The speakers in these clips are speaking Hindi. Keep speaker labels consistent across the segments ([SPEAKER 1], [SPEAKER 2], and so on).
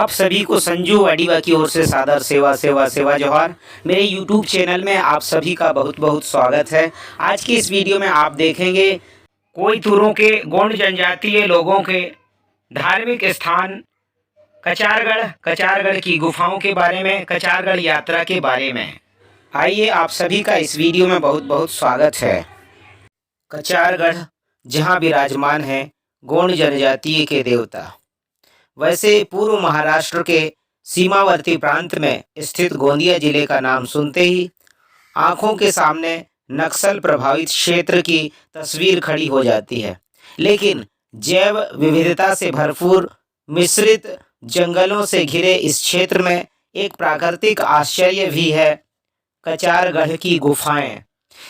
[SPEAKER 1] आप सभी को संजू वाडीवा की ओर से सादर सेवा सेवा सेवा जोहार। मेरे यूट्यूब चैनल में आप सभी का बहुत बहुत स्वागत है। आज की इस वीडियो में आप देखेंगे कोयतुरों के गोंड जनजातीय लोगों के धार्मिक स्थान कचारगढ़ की गुफाओं के बारे में, कचारगढ़ यात्रा के बारे में। आइए, आप सभी का इस वीडियो में बहुत बहुत स्वागत है। कचारगढ़ जहाँ विराजमान है गोंड जनजातीय के देवता। वैसे पूर्व महाराष्ट्र के सीमावर्ती प्रांत में स्थित गोंदिया जिले का नाम सुनते ही आंखों के सामने नक्सल प्रभावित क्षेत्र की तस्वीर खड़ी हो जाती है। लेकिन जैव विविधता से भरपूर मिश्रित जंगलों से घिरे इस क्षेत्र में एक प्राकृतिक आश्चर्य भी है, कचारगढ़ की गुफाएं।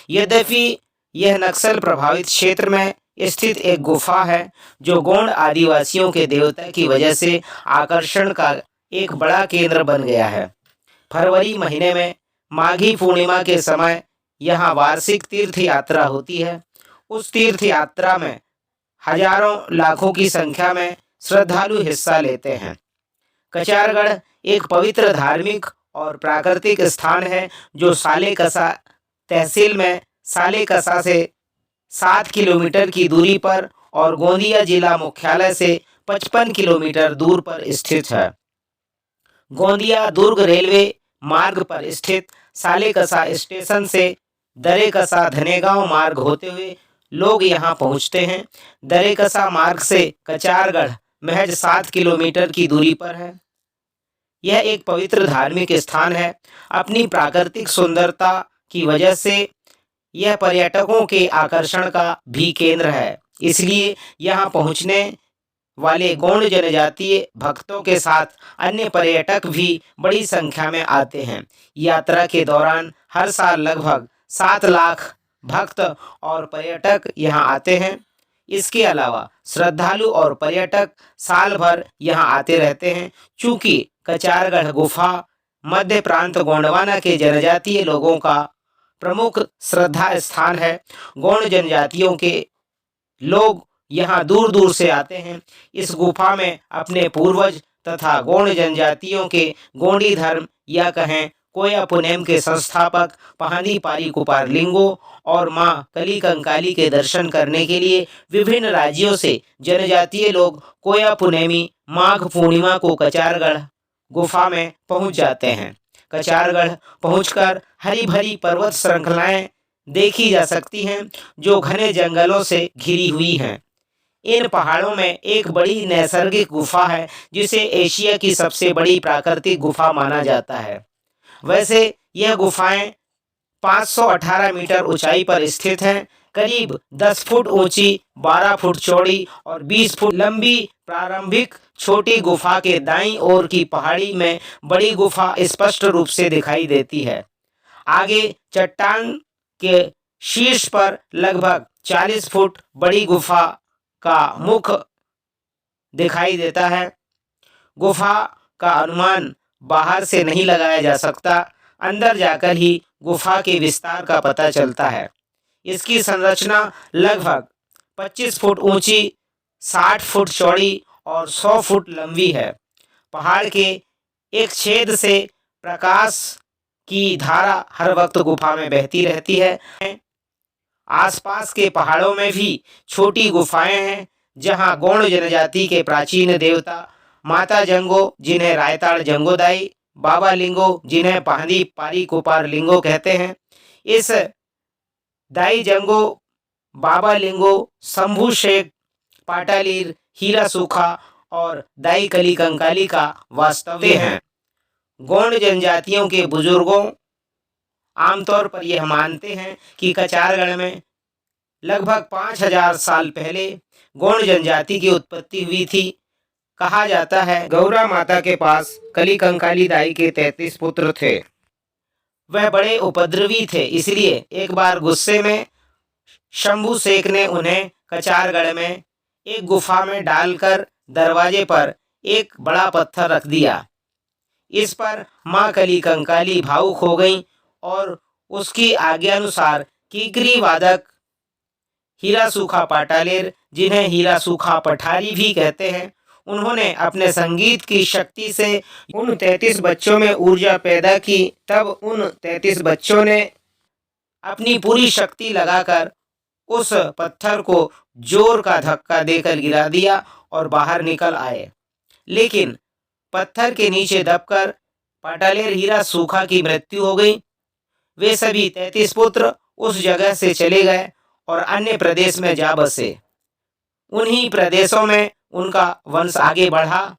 [SPEAKER 1] यद्यपि यह नक्सल प्रभावित क्षेत्र में स्थित एक गुफा है जो गोंड आदिवासियों के देवता की वजह से आकर्षण का एक बड़ा केंद्र बन गया है। फरवरी महीने में माघी पूर्णिमा के समय यहाँ वार्षिक तीर्थ यात्रा होती है। उस तीर्थ यात्रा में हजारों लाखों की संख्या में श्रद्धालु हिस्सा लेते हैं। कचारगढ़ एक पवित्र धार्मिक और प्राकृतिक स्थान है जो सालेकसा तहसील में सालेकसा से 7 किलोमीटर की दूरी पर और गोंदिया जिला मुख्यालय से 55 किलोमीटर दूर पर स्थित है। गोंदिया दुर्ग रेलवे मार्ग पर स्थित सालेकसा स्टेशन से दरेकसा धनेगांव मार्ग होते हुए लोग यहां पहुंचते हैं। दरेकसा मार्ग से कचारगढ़ महज 7 किलोमीटर की दूरी पर है। यह एक पवित्र धार्मिक स्थान है। अपनी प्राकृतिक सुंदरता की वजह से यह पर्यटकों के आकर्षण का भी केंद्र है। इसलिए यहाँ पहुँचने वाले गोंड जनजातीय भक्तों के साथ अन्य पर्यटक भी बड़ी संख्या में आते हैं। यात्रा के दौरान हर साल लगभग 7 लाख भक्त और पर्यटक यहाँ आते हैं। इसके अलावा श्रद्धालु और पर्यटक साल भर यहाँ आते रहते हैं। चूँकि कचारगढ़ गुफा मध्य प्रांत गोंडवाना के जनजातीय लोगों का प्रमुख श्रद्धा स्थान है, गोंड जनजातियों के लोग यहाँ दूर दूर से आते हैं। इस गुफा में अपने पूर्वज तथा गोंड जनजातियों के गोंडी धर्म या कहें कोया पुनेम के संस्थापक पहानी पारी कुपार लिंगो और मां कली कंकाली के दर्शन करने के लिए विभिन्न राज्यों से जनजातीय लोग कोया पुनेमी माघ पूर्णिमा को कचारगढ़ गुफा में पहुंच जाते हैं। कचारगढ़ पहुंचकर हरी भरी पर्वत श्रृंखलाएं देखी जा सकती हैं जो घने जंगलों से घिरी हुई हैं। इन पहाड़ों में एक बड़ी नैसर्गिक गुफा है जिसे एशिया की सबसे बड़ी प्राकृतिक गुफा माना जाता है। वैसे यह गुफाएं 518 मीटर ऊंचाई पर स्थित हैं। करीब 10 फुट ऊंची, 12 फुट चौड़ी और 20 फुट लंबी प्रारंभिक छोटी गुफा के दाईं ओर की पहाड़ी में बड़ी गुफा स्पष्ट रूप से दिखाई देती है। आगे चट्टान के शीर्ष पर लगभग 40 फुट बड़ी गुफा का मुख दिखाई देता है। गुफा का अनुमान बाहर से नहीं लगाया जा सकता, अंदर जाकर ही गुफा के विस्तार का पता चलता है। इसकी संरचना लगभग 25 फुट ऊंची, 60 फुट चौड़ी और 100 फुट लंबी है। पहाड़ के एक छेद से प्रकाश की धारा हर वक्त गुफा में बहती रहती है। आसपास के पहाड़ों में भी छोटी गुफाएं हैं जहां गोंड जनजाति के प्राचीन देवता माता जंगो, जिन्हें रायताड़ जंगोदाई, बाबा लिंगो, जिन्हें पहानी पारी कुपार लिंगो कहते हैं, इस दाई जंगो, बाबा लिंगो, शंभू शेख, पाटालीर, हीरा सूखा और दाई कली कंकाली का वास्तव्य है। गोंड जनजातियों के बुजुर्गों आमतौर पर यह मानते हैं कि कचारगढ़ में लगभग 5000 साल पहले गोंड जनजाति की उत्पत्ति हुई थी। कहा जाता है गौरा माता के पास कली कंकाली दाई के 33 पुत्र थे। वह बड़े उपद्रवी थे, इसलिए एक बार गुस्से में शंभू शेख ने उन्हें कचारगढ़ में एक गुफा में डालकर दरवाजे पर एक बड़ा पत्थर रख दिया। इस पर मां कली कंकाली भावुक हो गईं और उसकी आज्ञानुसार कीकरी वादक हीरा सूखा पाटालेर, जिन्हें हीरा सूखा पठारी भी कहते हैं, उन्होंने अपने संगीत की शक्ति से उन 33 बच्चों में ऊर्जा पैदा की। तब उन 33 बच्चों ने अपनी पूरी शक्ति लगाकर उस पत्थर को जोर का धक्का देकर गिरा दिया और बाहर निकल आए। लेकिन पत्थर के नीचे दबकर पाटालेर हीरा सूखा की मृत्यु हो गई। वे सभी 33 पुत्र उस जगह से चले गए और अन्य प्रदेश में जा बसे। उन्हीं प्रदेशों में उनका वंश आगे बढ़ा।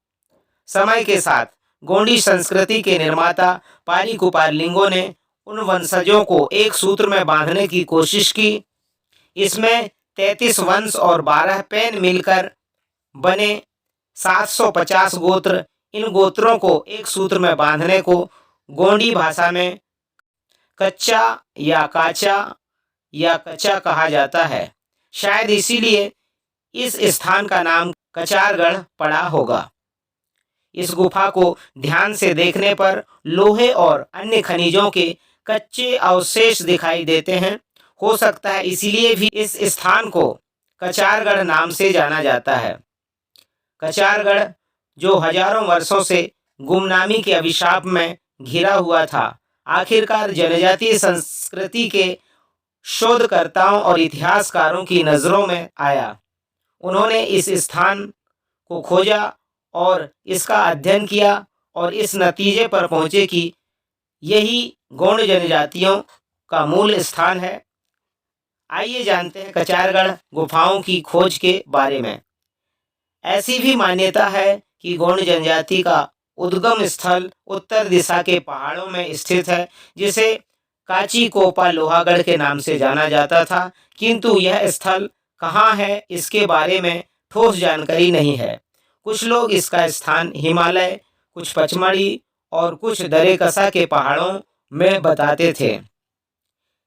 [SPEAKER 1] समय के साथ गोंडी संस्कृति के निर्माता पारी कुपार लिंगो ने उन वंशजों को एक सूत्र में बांधने की कोशिश की। इसमें 33 वंश और 12 पैन मिलकर बने 750 गोत्र। इन गोत्रों को एक सूत्र में बांधने को गोंडी भाषा में कच्चा या काचा या कच्चा कहा जाता है। शायद इसीलिए इस स्थान का नाम कचारगढ़ पड़ा होगा। इस गुफा को ध्यान से देखने पर लोहे और अन्य खनिजों के कच्चे अवशेष दिखाई देते हैं। हो सकता है इसीलिए भी इस स्थान को कचारगढ़ नाम से जाना जाता है। कचारगढ़ जो हजारों वर्षों से गुमनामी के अभिशाप में घिरा हुआ था, आखिरकार जनजातीय संस्कृति के शोधकर्ताओं और इतिहासकारों की नज़रों में आया। उन्होंने इस स्थान को खोजा और इसका अध्ययन किया और इस नतीजे पर पहुँचे कि यही गौड़ जनजातियों का मूल स्थान है। आइए जानते हैं कचारगढ़ गुफाओं की खोज के बारे में। ऐसी भी मान्यता है कि गौड़ जनजाति का उद्गम स्थल उत्तर दिशा के पहाड़ों में स्थित है, जिसे काची कोपा लोहागढ़ के नाम से जाना जाता था। किंतु यह स्थल कहाँ है, इसके बारे में ठोस जानकारी नहीं है। कुछ लोग इसका स्थान हिमालय, कुछ पचमढ़ी और कुछ दरेकसा के पहाड़ों में बताते थे।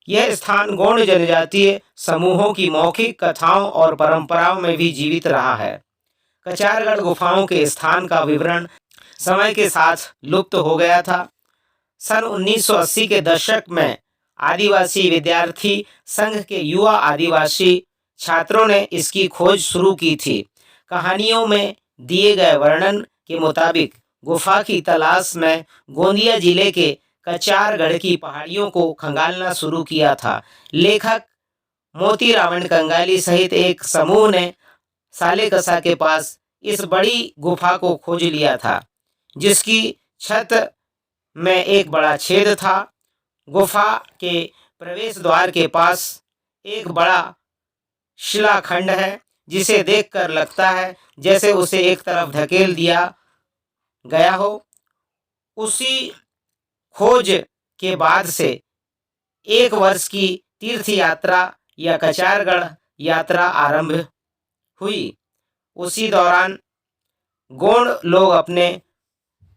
[SPEAKER 1] यह स्थान गौड़ जनजातीय समूहों की मौखिक कथाओं और परंपराओं में भी जीवित रहा है। कचारगढ़ गुफाओं के स्थान का विवरण समय के साथ लुप्त हो गया था। सन 1980 के दशक में आदिवासी विद्यार्थी संघ के युवा आदिवासी छात्रों ने इसकी खोज शुरू की थी। कहानियों में दिए गए वर्णन के मुताबिक गुफा की तलाश में गोंदिया जिले के कचारगढ़ की पहाड़ियों को खंगालना शुरू किया था। लेखक मोती रावण कंगाली सहित एक समूह ने सालेकसा के पास इस बड़ी गुफा को खोज लिया था, जिसकी छत में एक बड़ा छेद था। गुफा के प्रवेश द्वार के पास एक बड़ा शिलाखंड है, जिसे देखकर लगता है जैसे उसे एक तरफ धकेल दिया गया हो। उसी खोज के बाद से 1 वर्ष की तीर्थ यात्रा या कचारगढ़ यात्रा आरंभ हुई। उसी दौरान गौड़ लोग अपने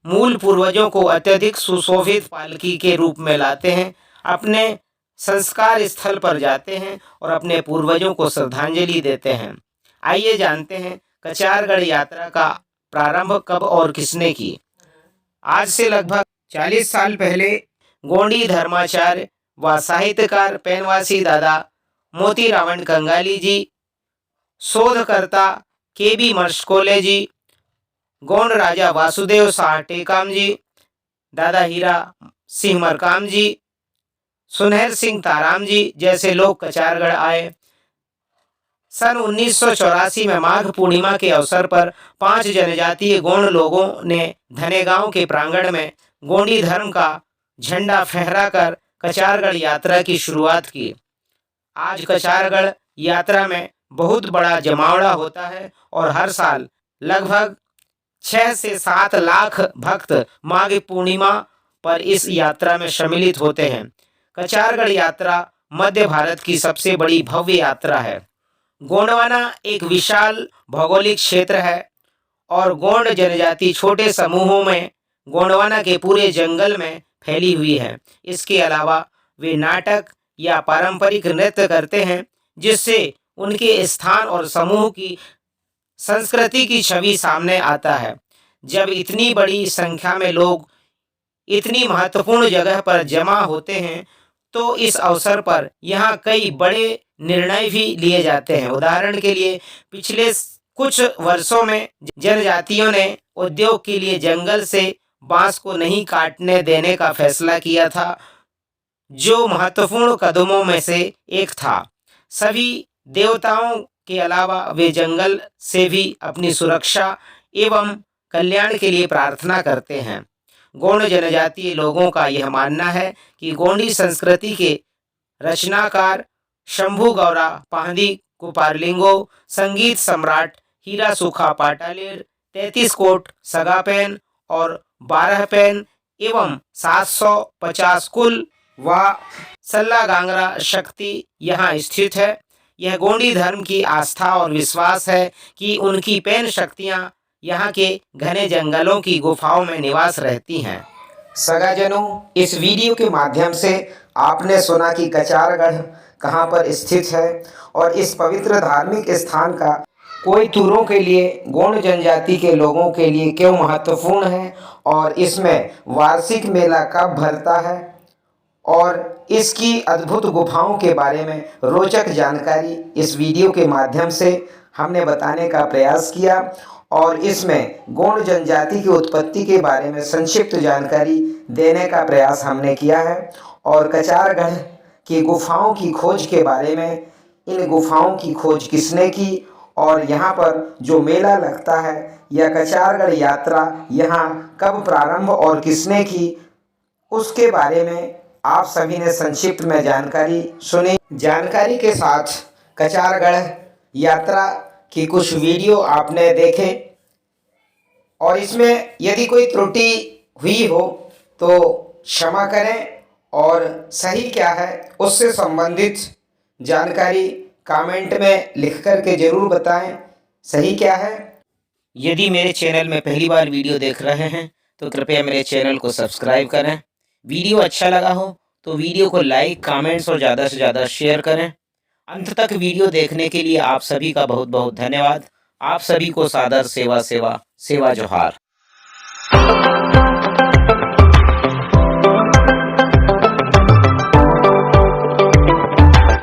[SPEAKER 1] मूल पूर्वजों को अत्यधिक सुशोभित पालकी के रूप में लाते हैं, अपने संस्कार स्थल पर जाते हैं और अपने पूर्वजों को श्रद्धांजलि देते हैं। आइए जानते हैं कचारगढ़ यात्रा का प्रारंभ कब और किसने की। आज से लगभग 40 साल पहले गोंडी धर्माचार्य व साहित्यकार पैनवासी दादा मोती रावण कंगाली जी, शोधकर्ता केबी मर्शकोले जी, गौड़ राजा वासुदेव शाह टेकाम जी, दादा हीरा सिंह मरकाम जी, सुनहर सिंह ताराम जी जैसे लोग कचारगढ़ आए। सन 1984 में माघ पूर्णिमा के अवसर पर 5 जनजातीय गौड़ लोगों ने धनेगांव के प्रांगण में गोंडी धर्म का झंडा फहराकर कचारगढ़ यात्रा की शुरुआत की। आज कचारगढ़ यात्रा में बहुत बड़ा जमावड़ा होता है और हर साल लगभग 6 से 7 लाख भक्त माघ पूर्णिमा पर इस यात्रा में सम्मिलित होते हैं। कचारगढ़ यात्रा मध्य भारत की सबसे बड़ी भव्य यात्रा है। गोंडवाना एक विशाल भौगोलिक क्षेत्र है और गौड़ जनजाति छोटे समूहों में गोंडवाना के पूरे जंगल में फैली हुई है। इसके अलावा वे नाटक या पारंपरिक नृत्य करते हैं, जिससे उनके स्थान और समूह की संस्कृति की छवि सामने आता है। जब इतनी बड़ी संख्या में लोग इतनी महत्वपूर्ण जगह पर जमा होते हैं, तो इस अवसर पर यहाँ कई बड़े निर्णय भी लिए जाते हैं। उदाहरण के लिए पिछले कुछ वर्षों में जनजातियों ने उद्योग के लिए जंगल से बांस को नहीं काटने देने का फैसला किया था, जो महत्वपूर्ण कदमों में से एक था। सभी देवताओं के अलावा वे जंगल से भी अपनी सुरक्षा एवं कल्याण के लिए प्रार्थना करते हैं। गोंड जनजातीय लोगों का यह मानना है कि गोंडी संस्कृति के रचनाकार शंभू गौरा पाहदी कुपारलिंगो, संगीत सम्राट हीरा सुखा पाटालिर, 33 कोट सगापेन और 12 पेन एवं 750 कुल व सल्ला गांगरा शक्ति यहाँ स्थित है। यह गोंडी धर्म की आस्था और विश्वास है कि उनकी पेन शक्तियाँ यहाँ के घने जंगलों की गुफाओं में निवास रहती हैं। सगाजनों, इस वीडियो के माध्यम से आपने सुना कि कचारगढ़ कहाँ पर स्थित है और इस पवित्र धार्मिक स्थान का कोई तुरों के लिए, गोंड जनजाति के लोगों के लिए क्यों महत्वपूर्ण है और इसमें वार्षिक मेला कब भरता है और इसकी अद्भुत गुफाओं के बारे में रोचक जानकारी इस वीडियो के माध्यम से हमने बताने का प्रयास किया और इसमें गोंड जनजाति की उत्पत्ति के बारे में संक्षिप्त जानकारी देने का प्रयास हमने किया है और कचारगढ़ की गुफाओं की खोज के बारे में, इन गुफाओं की खोज किसने की और यहाँ पर जो मेला लगता है या कचारगढ़ यात्रा यहाँ कब प्रारंभ और किसने की, उसके बारे में आप सभी ने संक्षिप्त में जानकारी सुनी। जानकारी के साथ कचारगढ़ यात्रा की कुछ वीडियो आपने देखे और इसमें यदि कोई त्रुटि हुई हो तो क्षमा करें और सही क्या है उससे संबंधित जानकारी कमेंट में लिख कर के ज़रूर बताएं सही क्या है। यदि मेरे चैनल में पहली बार वीडियो देख रहे हैं तो कृपया मेरे चैनल को सब्सक्राइब करें। वीडियो अच्छा लगा हो तो वीडियो को लाइक, कमेंट्स और ज़्यादा से ज़्यादा शेयर करें। अंत तक वीडियो देखने के लिए आप सभी का बहुत बहुत धन्यवाद। आप सभी को सादर सेवा जोहार।